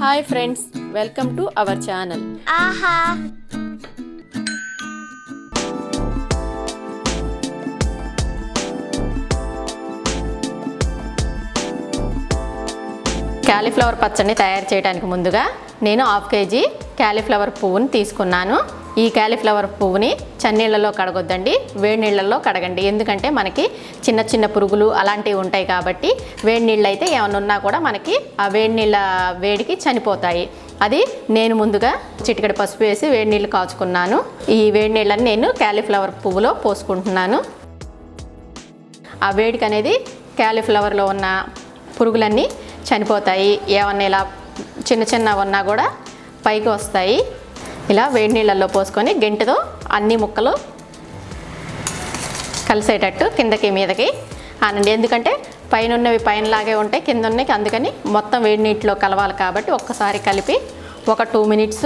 Hi friends, welcome to our channel ఆహా. Cauliflower పచ్చడిని తయారు చేయడానికి ముందుగా నేను 1/2 kg కాలీఫ్లవర్ పువ్వుని తీసుకున్నాను. ఈ కాలీఫ్లవర్ పువ్వుని చన్నీళ్ళలో కడగొద్దండి, వేడి నీళ్ళల్లో కడగండి. ఎందుకంటే మనకి చిన్న చిన్న పురుగులు అలాంటివి ఉంటాయి కాబట్టి వేడి నీళ్ళు అయితే ఏమైనా ఉన్నా కూడా మనకి ఆ వేడి నీళ్ళ వేడికి చనిపోతాయి. అది నేను ముందుగా చిటికెడు పసుపు వేసి వేడి నీళ్ళు కాచుకున్నాను. ఈ వేడి నీళ్ళని నేను కాలీఫ్లవర్ పువ్వులో పోసుకుంటున్నాను. ఆ వేడికి అనేది కాలీఫ్లవర్లో ఉన్న పురుగులన్నీ చనిపోతాయి. ఏమన్నా ఇలా చిన్న చిన్న ఉన్నా కూడా పైకి వస్తాయి. ఇలా వేడి నీళ్ళల్లో పోసుకొని గెంటితో అన్ని ముక్కలు కలిసేటట్టు కిందకి మీదకి అనండి. ఎందుకంటే పైన ఉన్నవి పైనలాగే ఉంటాయి, కింద ఉన్నవి అందుకని మొత్తం వేడి నీటిలో కలవాలి కాబట్టి ఒక్కసారి కలిపి ఒక 2 minutes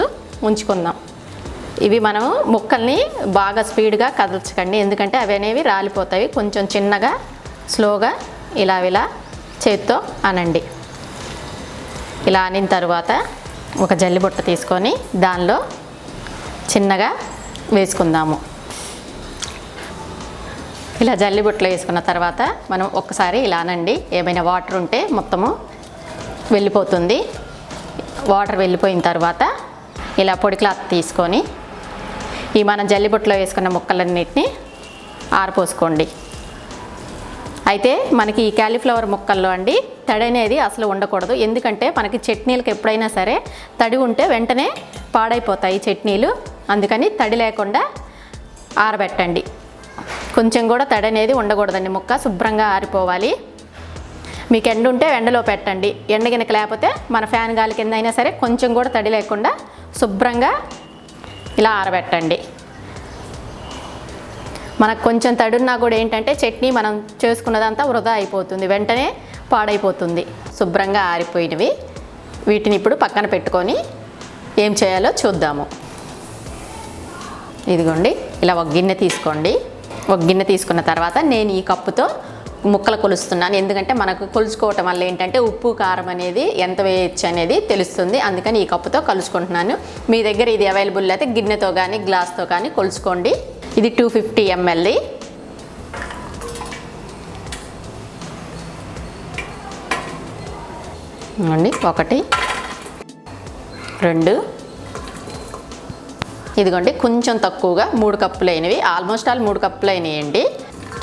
ఉంచుకుందాం. ఇవి మనము ముక్కల్ని బాగా స్పీడ్గా కదల్చకండి, ఎందుకంటే అవి అనేవి రాలిపోతాయి. కొంచెం చిన్నగా స్లోగా ఇలా చేత్తో అనండి. ఇలా అనిన తర్వాత ఒక జల్లిబుట్ట తీసుకొని దానిలో చిన్నగా వేసుకుందాము. ఇలా జల్లిబుట్టలో వేసుకున్న తర్వాత మనం ఒక్కసారి ఇలా అనండి. ఏమైనా వాటర్ ఉంటే మొత్తము వెళ్ళిపోతుంది. వాటర్ వెళ్ళిపోయిన తర్వాత ఇలా పొడి క్లాత్ తీసుకొని ఈ మనం జల్లిబుట్టలో వేసుకున్న ముక్కలన్నిటిని ఆరపోసుకోండి. అయితే మనకి ఈ కాలీఫ్లవర్ ముక్కల్లో అండి తడి అనేది అసలు ఉండకూడదు. ఎందుకంటే మనకి చట్నీలకు ఎప్పుడైనా సరే తడి ఉంటే వెంటనే పాడైపోతాయి చట్నీలు. అందుకని తడి లేకుండా ఆరబెట్టండి. కొంచెం కూడా తడి అనేది ఉండకూడదండి. ముక్క శుభ్రంగా ఆరిపోవాలి. మీకు ఎండ ఉంటే ఎండలో పెట్టండి. ఎండ గినక లేకపోతే మన ఫ్యాన్ గాలి కింద అయినా సరే కొంచెం కూడా తడి లేకుండా శుభ్రంగా ఇలా ఆరబెట్టండి. మనకు కొంచెం తడున్నా కూడా ఏంటంటే చట్నీ మనం చేసుకున్నదంతా వృధా అయిపోతుంది, వెంటనే పాడైపోతుంది. శుభ్రంగా ఆరిపోయినవి వీటిని ఇప్పుడు పక్కన పెట్టుకొని ఏం చేయాలో చూద్దాము. ఇదిగోండి, ఇలా ఒక గిన్నె తీసుకోండి. ఒక గిన్నె తీసుకున్న తర్వాత నేను ఈ కప్పుతో ముక్కలు కొలుస్తున్నాను. ఎందుకంటే మనకు కొలుచుకోవటం వల్ల ఏంటంటే ఉప్పు కారం అనేది ఎంత వేయచ్చు అనేది తెలుస్తుంది. అందుకని ఈ కప్పుతో కలుసుకుంటున్నాను. మీ దగ్గర ఇది అవైలబుల్ అయితే గిన్నెతో కానీ గ్లాస్తో కానీ కొలుచుకోండి. ఇది 250 ml. అండి 1 2 ఇదిగోండి కొంచెం తక్కువగా 3 కప్పులు అయినవి. ఆల్మోస్ట్ ఆల్ 3 కప్పులు అయినాయండి.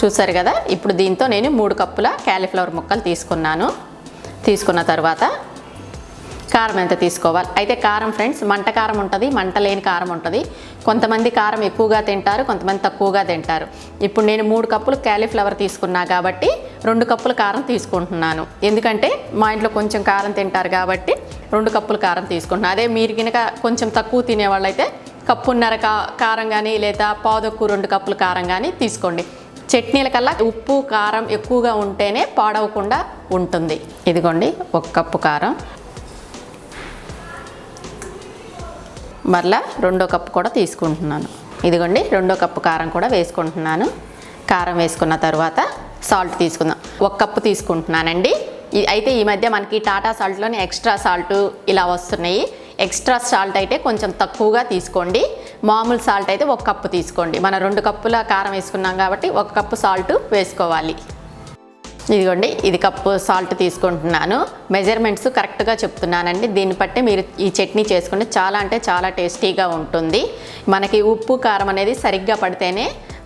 చూసారు కదా. ఇప్పుడు దీంతో నేను 3 కప్పుల కాలీఫ్లవర్ ముక్కలు తీసుకున్నాను. తీసుకున్న తర్వాత కారం ఎంత తీసుకోవాలి. అయితే కారం ఫ్రెండ్స్ మంట కారం ఉంటుంది, మంట లేని కారం ఉంటుంది. కొంతమంది కారం ఎక్కువగా తింటారు, కొంతమంది తక్కువగా తింటారు. ఇప్పుడు నేను 3 కప్పులు కాలీఫ్లవర్ తీసుకున్నా కాబట్టి 2 కప్పుల కారం తీసుకుంటున్నాను. ఎందుకంటే మా ఇంట్లో కొంచెం కారం తింటారు కాబట్టి 2 కప్పుల కారం తీసుకుంటున్నాను. అదే మీరు కనుక కొంచెం తక్కువ తినేవాళ్ళైతే 1.5 కప్పు కారం కానీ లేదా 1/4 2 కప్పుల కారం కానీ తీసుకోండి. చట్నీల కల్లా ఉప్పు కారం ఎక్కువగా ఉంటేనే పాడవకుండా ఉంటుంది. ఇదిగోండి 1 కప్పు కారం, మరలా 2వ కప్పు కూడా తీసుకుంటున్నాను. ఇదిగోండి 2వ కప్పు కారం కూడా వేసుకుంటున్నాను. కారం వేసుకున్న తర్వాత సాల్ట్ తీసుకుందాం. 1 కప్పు తీసుకుంటున్నానండి. అయితే ఈ మధ్య మనకి టాటా సాల్ట్లోని ఎక్స్ట్రా సాల్ట్ ఇలా వస్తున్నాయి. ఎక్స్ట్రా సాల్ట్ అయితే కొంచెం తక్కువగా తీసుకోండి. మామూలు సాల్ట్ అయితే 1 కప్పు తీసుకోండి. మనం 2 కప్పుల కారం వేసుకున్నాం కాబట్టి 1 కప్పు సాల్ట్ వేసుకోవాలి. ఇదిగోండి ఇది కప్పు సాల్ట్ తీసుకుంటున్నాను. మెజర్మెంట్స్ కరెక్ట్గా చెప్తున్నానండి. దీన్ని బట్టి మీరు ఈ చట్నీ చేసుకుంటే చాలా అంటే చాలా టేస్టీగా ఉంటుంది. మనకి ఉప్పు కారం అనేది సరిగ్గా పడితేనే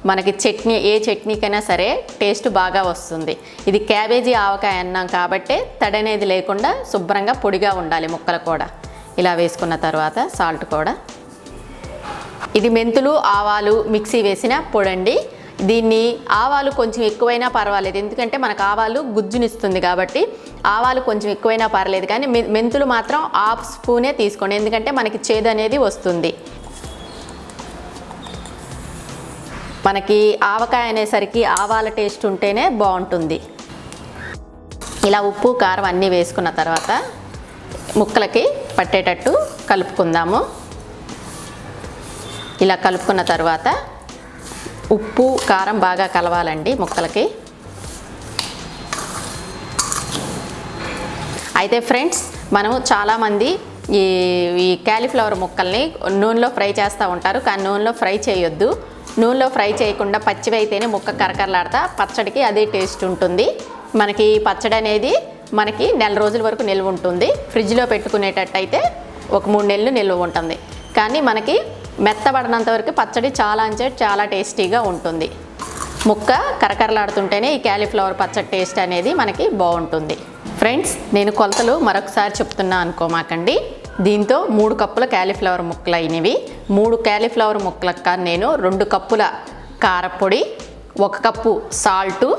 మనకి చట్నీ ఏ చట్నీకైనా సరే టేస్ట్ బాగా వస్తుంది. ఇది క్యాబేజీ ఆవకాయ అన్నాం కాబట్టి తడి అనేది లేకుండా శుభ్రంగా పొడిగా ఉండాలి ముక్కలు కూడా. ఇలా వేసుకున్న తర్వాత సాల్ట్ కూడా. ఇది మెంతులు ఆవాలు మిక్సీ వేసిన పొడండి. దీన్ని ఆవాలు కొంచెం ఎక్కువైనా పర్వాలేదు, ఎందుకంటే మనకు ఆవాలు గుజ్జునిస్తుంది కాబట్టి ఆవాలు కొంచెం ఎక్కువైనా పర్లేదు. కానీ మెంతులు మాత్రం 1/2 స్పూనే తీసుకోండి, ఎందుకంటే మనకి చేదు అనేది వస్తుంది. మనకి ఆవకాయ అనేసరికి ఆవాల టేస్ట్ ఉంటేనే బాగుంటుంది. ఇలా ఉప్పు కారం అన్నీ వేసుకున్న తర్వాత ముక్కలకి పట్టేటట్టు కలుపుకుందాము. ఇలా కలుపుకున్న తర్వాత ఉప్పు కారం బాగా కలవాలండి ముక్కలకి. అయితే ఫ్రెండ్స్, మనము చాలామంది ఈ కాలీఫ్లవర్ ముక్కల్ని నూనెలో ఫ్రై చేస్తూ ఉంటారు, కానీ నూనెలో ఫ్రై చేయొద్దు. నూనెలో ఫ్రై చేయకుండా పచ్చివైతేనే ముక్క కరకరలాడతా పచ్చడికి అదే టేస్ట్ ఉంటుంది. మనకి పచ్చడి అనేది మనకి నెల రోజుల వరకు నిల్వ ఉంటుంది. ఫ్రిడ్జ్లో పెట్టుకునేటట్టయితే ఒక 3 నెలలు నిల్వ ఉంటుంది. కానీ మనకి మెత్తబడినంత వరకు పచ్చడి చాలా టేస్టీగా ఉంటుంది. ముక్క కరకరలాడుతుంటేనే ఈ కాలీఫ్లవర్ పచ్చడి టేస్ట్ అనేది మనకి బాగుంటుంది. ఫ్రెండ్స్, నేను కొలతలు మరొకసారి చెప్తున్నా అనుకోమాకండి. దీంతో 3 కప్పుల కాలీఫ్లవర్ ముక్కలు అయినవి. 3 కాలీఫ్లవర్ ముక్కలకు నేను 2 కప్పుల కారపొడి, 1 కప్పు సాల్టు,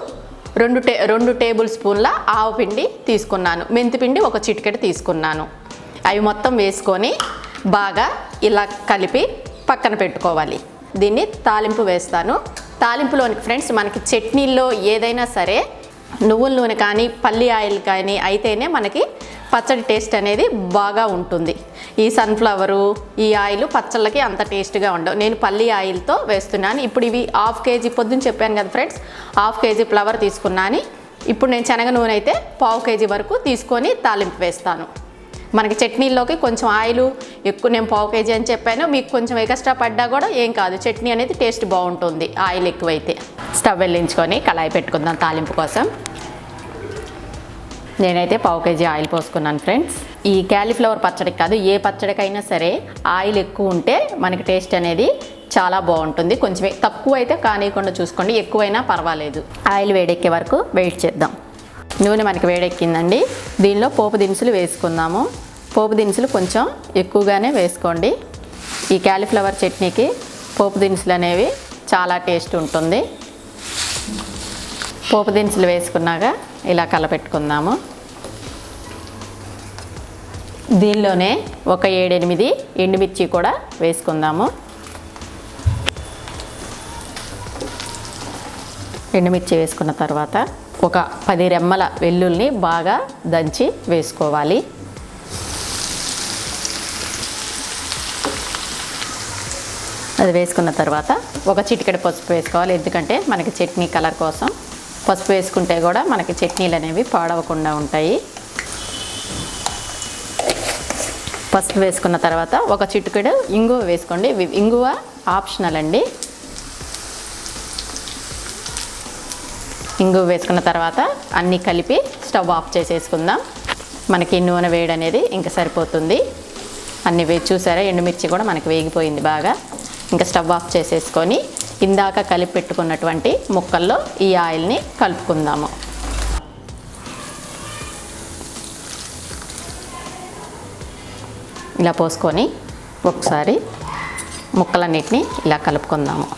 2 టేబుల్ స్పూన్ల ఆవపిండి తీసుకున్నాను. మెంతిపిండి 1 చిటికెడు తీసుకున్నాను. అవి మొత్తం వేసుకొని బాగా ఇలా కలిపి పక్కన పెట్టుకోవాలి. దీన్ని తాలింపు వేస్తాను. తాలింపులోనికి ఫ్రెండ్స్, మనకి చట్నీల్లో ఏదైనా సరే నువ్వుల నూనె కానీ పల్లి ఆయిల్ కానీ అయితేనే మనకి పచ్చడి టేస్ట్ అనేది బాగా ఉంటుంది. ఈ సన్ఫ్లవరు, ఈ ఆయిల్ పచ్చళ్ళకి అంత టేస్ట్గా ఉండవు. నేను పల్లి ఆయిల్తో వేస్తున్నాను. ఇప్పుడు ఇవి 1/2 కేజీ, పొద్దున్న చెప్పాను కదా ఫ్రెండ్స్, 1/2 కేజీ ఫ్లవర్ తీసుకున్నాను. ఇప్పుడు నేను శనగ నూనె అయితే 1/4 కేజీ వరకు తీసుకొని తాలింపు వేస్తాను. మనకి చట్నీల్లోకి కొంచెం ఆయిల్ ఎక్కువ, నేను 1/4 కేజీ అని చెప్పాను, మీకు కొంచెం ఎక్స్ట్రా పడ్డా కూడా ఏం కాదు. చట్నీ అనేది టేస్ట్ బాగుంటుంది ఆయిల్ ఎక్కువైతే. స్టవ్ వెలిగించుకొని కళాయి పెట్టుకుందాం తాలింపు కోసం. నేనైతే 1/4 కేజీ ఆయిల్ పోసుకున్నాను ఫ్రెండ్స్. ఈ కాలీఫ్లవర్ పచ్చడికి కాదు, ఏ పచ్చడికైనా సరే ఆయిల్ ఎక్కువ ఉంటే మనకి టేస్ట్ అనేది చాలా బాగుంటుంది. కొంచెం తక్కువ అయితే కానివ్వకుండా చూసుకోండి, ఎక్కువైనా పర్వాలేదు. ఆయిల్ వేడెక్కే వరకు వెయిట్ చేద్దాం. నూనె మనకి వేడెక్కిందండి. దీనిలో పోపు దినుసులు వేసుకుందాము. పోపు దినుసులు కొంచెం ఎక్కువగానే వేసుకోండి. ఈ కాలీఫ్లవర్ చట్నీకి పోపు దినుసులు అనేవి చాలా టేస్ట్ ఉంటుంది. పోపు దినుసులు వేసుకున్నాక ఇలా కలపెట్టుకుందాము. దీనిలోనే ఒక 7-8 ఎండుమిర్చి కూడా వేసుకుందాము. ఎండుమిర్చి వేసుకున్న తర్వాత ఒక 10 రెమ్మల వెల్లుల్ని బాగా దంచి వేసుకోవాలి. అది వేసుకున్న తర్వాత ఒక చిటికెడు పసుపు వేసుకోవాలి. ఎందుకంటే మనకి చట్నీ కలర్ కోసం పసుపు వేసుకుంటే కూడా మనకి చట్నీలు అనేవి పాడవకుండా ఉంటాయి. పసుపు వేసుకున్న తర్వాత ఒక చిటికెడు ఇంగువ వేసుకోండి. ఇంగువ ఆప్షనల్ అండి. ఇంగువ వేసుకున్న తర్వాత అన్నీ కలిపి స్టవ్ ఆఫ్ చేసేసుకుందాం. మనకి నూనె వేడి అనేది ఇంకా సరిపోతుంది. అన్నీ చూసారా, ఎండుమిర్చి కూడా మనకి వేగిపోయింది బాగా. ఇంకా స్టవ్ ఆఫ్ చేసేసుకొని ఇందాక కలిపి పెట్టుకున్నటువంటి ముక్కల్లో ఈ ఆయిల్ని కలుపుకుందాము. ఇలా పోసుకొని ఒకసారి ముక్కలన్నిటిని ఇలా కలుపుకుందాము.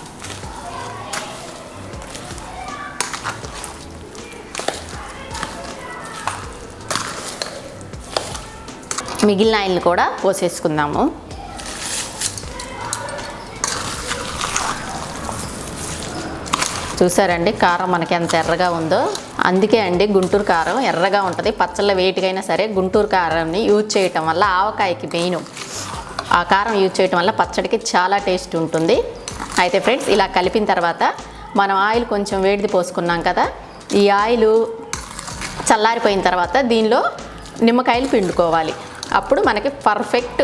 మిగిలిన ఆయిల్ని కూడా పోసేసుకుందాము. చూసారండి కారం మనకి ఎంత ఎర్రగా ఉందో. అందుకే అండి గుంటూరు కారం ఎర్రగా ఉంటుంది. పచ్చళ్ళ వేటికైనా సరే గుంటూరు కారాన్ని యూజ్ చేయటం వల్ల, ఆవకాయకి మెయిన్ ఆ కారం యూజ్ చేయటం వల్ల పచ్చడికి చాలా టేస్ట్ ఉంటుంది. అయితే ఫ్రెండ్స్, ఇలా కలిపిన తర్వాత మనం ఆయిల్ కొంచెం వేడిది పోసుకున్నాం కదా, ఈ ఆయిల్ చల్లారిపోయిన తర్వాత దీనిలో నిమ్మకాయలు పిండుకోవాలి. అప్పుడు మనకి పర్ఫెక్ట్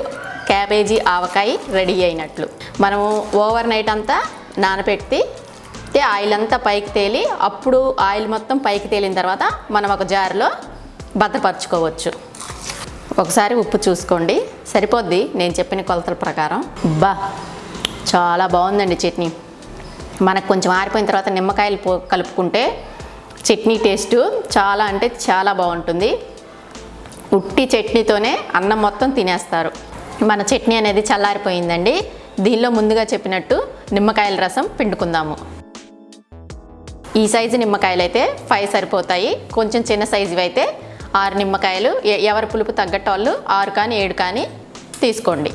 క్యాబేజీ ఆవకాయ రెడీ అయినట్లు. మనము ఓవర్ నైట్ అంతా నానబెట్టి ఆయిల్ అంతా పైకి తేలి, అప్పుడు ఆయిల్ మొత్తం పైకి తేలిన తర్వాత మనం ఒక జార్లో భద్రపరచుకోవచ్చు. ఒకసారి ఉప్పు చూసుకోండి, సరిపోద్ది నేను చెప్పిన కొలతల ప్రకారం. చాలా బాగుందండి చట్నీ. మనకు కొంచెం ఆరిపోయిన తర్వాత నిమ్మకాయలు కలుపుకుంటే చట్నీ టేస్ట్ చాలా అంటే చాలా బాగుంటుంది. ఉట్టి చట్నీతోనే అన్నం మొత్తం తినేస్తారు. మన చట్నీ అనేది చల్లారిపోయిందండి. దీనిలో ముందుగా చెప్పినట్టు నిమ్మకాయల రసం పిండుకుందాము. ఈ సైజు నిమ్మకాయలు అయితే 5 సరిపోతాయి. కొంచెం చిన్న సైజువి అయితే 6 నిమ్మకాయలు, ఎవరి పులుపు తగ్గట్టు వాళ్ళు 6 కానీ 7 కానీ తీసుకోండి.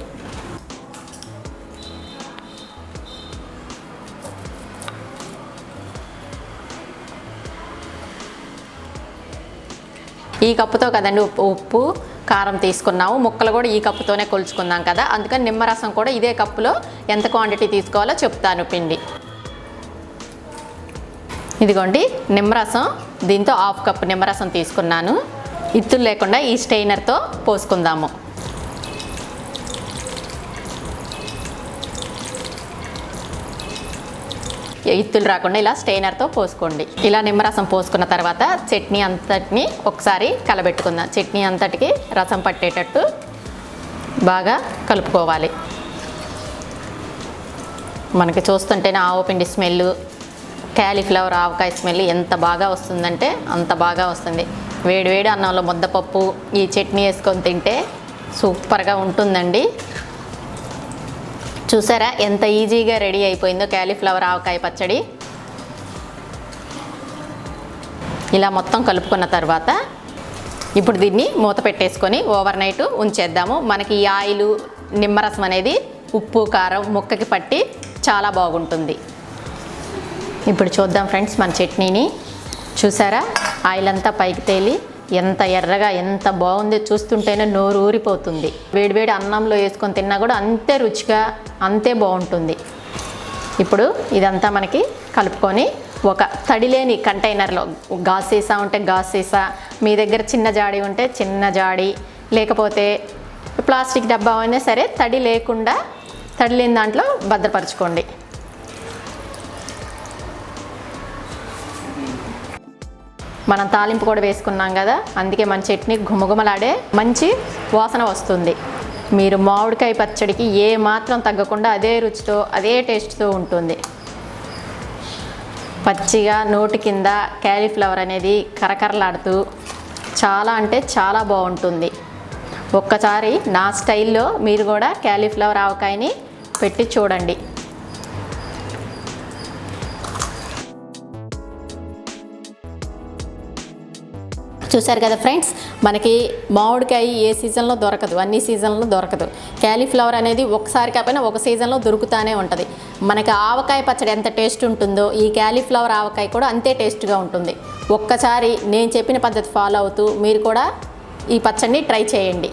ఈ కప్పుతో కదండి ఉప్పు కారం తీసుకున్నాము. ముక్కలు కూడా ఈ కప్పుతోనే కొలుచుకున్నాం కదా, అందుకని నిమ్మరసం కూడా ఇదే కప్పులో ఎంత క్వాంటిటీ తీసుకోవాలో చెప్తాను పిండి. ఇదిగోండి నిమ్మరసం, దీంతో 1/2 కప్పు నిమ్మరసం తీసుకున్నాను. ఇత్తులు లేకుండా ఈ స్టెయినర్తో పోసుకుందాము. ఇత్తులు రాకుండా ఇలా స్టెయినర్తో పోసుకోండి. ఇలా నిమ్మరసం పోసుకున్న తర్వాత చట్నీ అంతటిని ఒకసారి కలబెట్టుకుందాం. చట్నీ అంతటికి రసం పట్టేటట్టు బాగా కలుపుకోవాలి. మనకి చూస్తుంటేనే ఆవపిండి స్మెల్, క్యాలీఫ్లవర్ ఆవకాయ స్మెల్ ఎంత బాగా వస్తుందంటే అంత బాగా వస్తుంది. వేడివేడి అన్నంలో ముద్దపప్పు ఈ చట్నీ వేసుకొని తింటే సూపర్గా ఉంటుందండి. చూసారా ఎంత ఈజీగా రెడీ అయిపోయిందో క్యాలీఫ్లవర్ ఆవకాయ పచ్చడి. ఇలా మొత్తం కలుపుకున్న తర్వాత ఇప్పుడు దీన్ని మూత పెట్టేసుకొని ఓవర్ నైట్ ఉంచేద్దాము. మనకి ఈ ఆయిల్, నిమ్మరసం అనేది ఉప్పు కారం ముక్కకి పట్టి చాలా బాగుంటుంది. ఇప్పుడు చూద్దాం ఫ్రెండ్స్ మన చట్నీని. చూసారా ఆయిల్ అంతా పైకి తేలి ఎంత ఎర్రగా ఎంత బాగుంది, చూస్తుంటేనే నోరు ఊరిపోతుంది. వేడివేడి అన్నంలో వేసుకొని తిన్నా కూడా అంతే రుచిగా అంతే బాగుంటుంది. ఇప్పుడు ఇదంతా మనకి కలుపుకొని ఒక తడిలేని కంటైనర్లో, గాజు సీసా ఉంటే గాజు సీసా, మీ దగ్గర చిన్న జాడి ఉంటే చిన్న జాడి, లేకపోతే ప్లాస్టిక్ డబ్బా అయినా సరే తడి లేకుండా తడి లేని దాంట్లో భద్రపరచుకోండి. మనం తాలింపు కూడా వేసుకున్నాం కదా, అందుకే మన చట్నీ గుమగుమలాడే మంచి వాసన వస్తుంది. మీరు మామిడికాయ పచ్చడికి ఏ మాత్రం తగ్గకుండా అదే రుచితో అదే టేస్ట్తో ఉంటుంది. పచ్చిగా నోటి కింద క్యాలీఫ్లవర్ అనేది కరకరలాడుతూ చాలా అంటే చాలా బాగుంటుంది. ఒక్కసారి నా స్టైల్లో మీరు కూడా క్యాలీఫ్లవర్ ఆవకాయని పెట్టి చూడండి. చూసారు కదా ఫ్రెండ్స్, మనకి మామిడికాయ ఏ సీజన్లో దొరకదు, అన్ని సీజన్లో దొరకదు. క్యాలీఫ్లవర్ అనేది ఒకసారి కాకపోయినా ఒక సీజన్లో దొరుకుతూనే ఉంటుంది. మనకి ఆవకాయ పచ్చడి ఎంత టేస్ట్ ఉంటుందో ఈ క్యాలీఫ్లవర్ ఆవకాయ కూడా అంతే టేస్ట్గా ఉంటుంది. ఒక్కసారి నేను చెప్పిన పద్ధతి ఫాలో అవుతూ మీరు కూడా ఈ పచ్చడిని ట్రై చేయండి.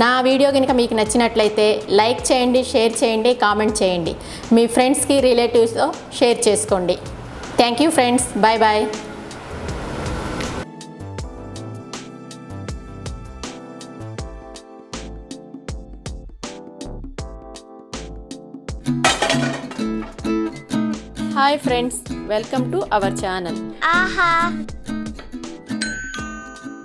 నా వీడియో కనుక మీకు నచ్చినట్లయితే లైక్ చేయండి, షేర్ చేయండి, కామెంట్ చేయండి. మీ ఫ్రెండ్స్కి రిలేటివ్స్తో షేర్ చేసుకోండి. Thank you friends, bye bye. Hi friends, welcome to our channel. Aaha.